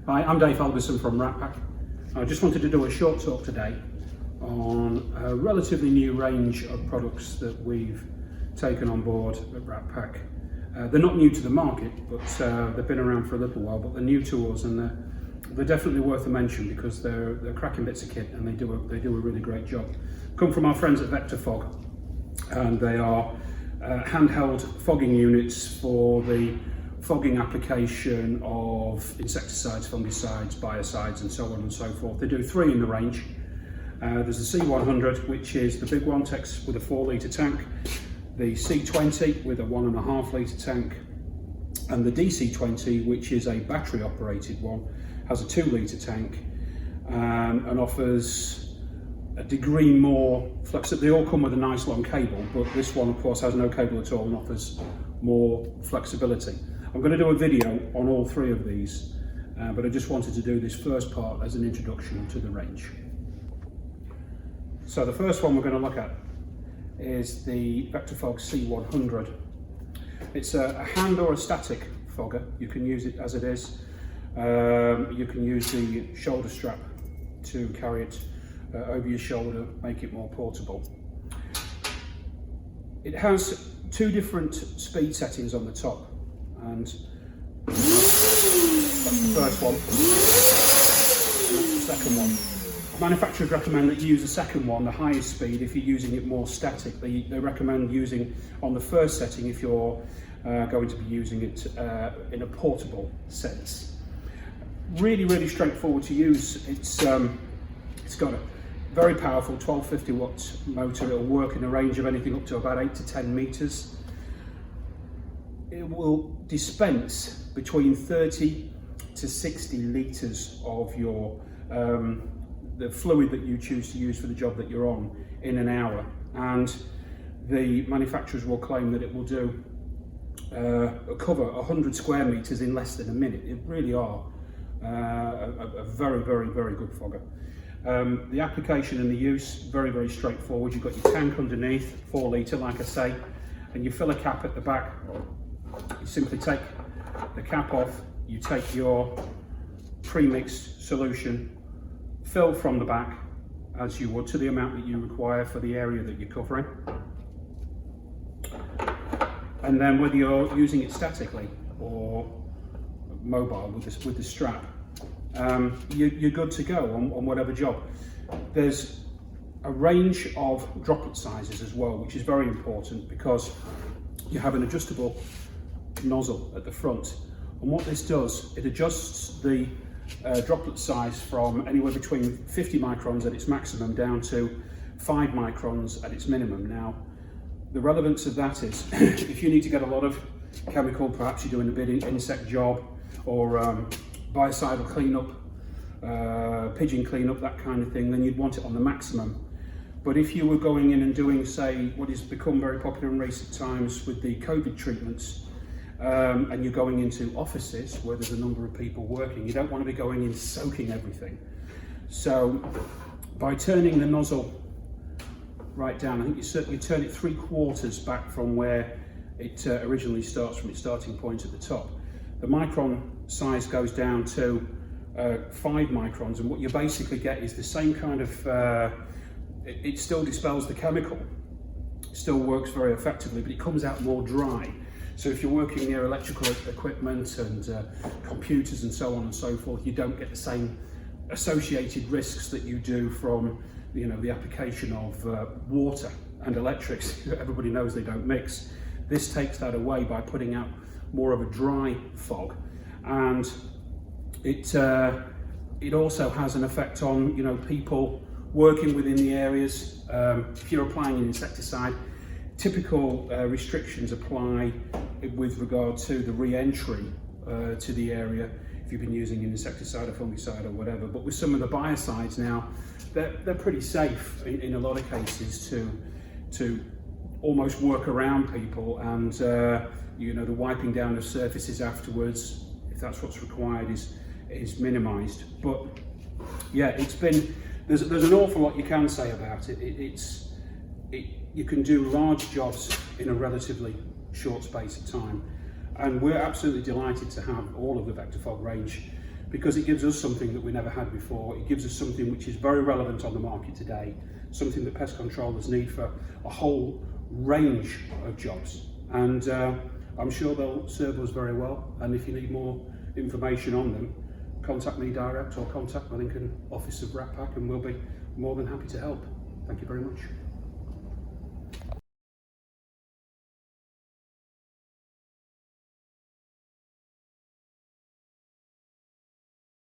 Hi, I'm Dave Alberson from Ratpack. I just wanted to do a short talk today on a relatively new range of products that we've taken on board at Ratpack. They're not new to the market, but they've been around for a little while, but they're new to us, and they're definitely worth a mention because they're cracking bits of kit and they do a really great job. Come from our friends at Vectorfox, and they are handheld fogging units for the fogging application of insecticides, fungicides, biocides and so on and so forth. They do 3 in the range. There's the C100, which is the big one, takes with a 4-litre tank, the C20 with a 1.5-litre tank, and the DC20, which is a battery operated one, has a 2-litre tank and offers a degree more flexibility. They all come with a nice long cable, but this one of course has no cable at all and offers more flexibility. I'm going to do a video on all 3 of these, but I just wanted to do this first part as an introduction to the range. So the first one we're going to look at is the Vectorfox C100. It's a hand or a static fogger. You can use it as it is. You can use the shoulder strap to carry it over your shoulder, make it more portable. It has 2 different speed settings on the top, and that's the first one, and that's the second one. Manufacturers recommend that you use the second one, the highest speed, if you're using it more static. They recommend using on the first setting if you're going to be using it in a portable sense. Really straightforward to use. It's got a very powerful 1250 watt motor. It'll work in a range of anything up to about 8 to 10 meters. It will dispense between 30 to 60 litres of your the fluid that you choose to use for the job that you're on in an hour, and the manufacturers will claim that it will do cover 100 square meters in less than a minute. It really are a very good fogger. The application and the use, very straightforward. You've got your tank underneath, 4 litre like I say, and you fill a cap at the back. You simply take the cap off, you take your pre-mixed solution, fill from the back as you would to the amount that you require for the area that you're covering. And then whether you're using it statically or mobile with the strap, you're good to go on whatever job. There's a range of droplet sizes as well, which is very important because you have an adjustable nozzle at the front, and what this does, it adjusts the droplet size from anywhere between 50 microns at its maximum down to 5 microns at its minimum. Now, the relevance of that is if you need to get a lot of chemical, perhaps you're doing a big insect job or biocidal cleanup, pigeon cleanup, that kind of thing, then you'd want it on the maximum. But if you were going in and doing, say, what has become very popular in recent times with the COVID treatments, and you're going into offices where there's a number of people working, you don't want to be going in soaking everything. So by turning the nozzle right down, I think you turn it 3/4 back from where it originally starts, from its starting point at the top. The micron size goes down to 5 microns, and what you basically get is the same kind of, it still dispels the chemical, still works very effectively, but it comes out more dry. So if you're working near electrical equipment and computers and so on and so forth, you don't get the same associated risks that you do from, the application of water and electrics. Everybody knows they don't mix. This takes that away by putting out more of a dry fog, and it also has an effect on people working within the areas. If you're applying an insecticide, typical restrictions apply with regard to the re-entry to the area if you've been using an insecticide or fungicide or whatever. But with some of the biocides now, they're pretty safe in a lot of cases to almost work around people, and the wiping down of surfaces afterwards, if that's what's required, is minimised. But yeah, there's an awful lot you can say about it. You can do large jobs in a relatively short space of time, and we're absolutely delighted to have all of the Vectorfox range because it gives us something that we never had before. It gives us something which is very relevant on the market today, something that pest controllers need for a whole range of jobs. And I'm sure they'll serve us very well. And if you need more information on them, contact me direct or contact the Lincoln office of Rat Pack, and we'll be more than happy to help. Thank you very much.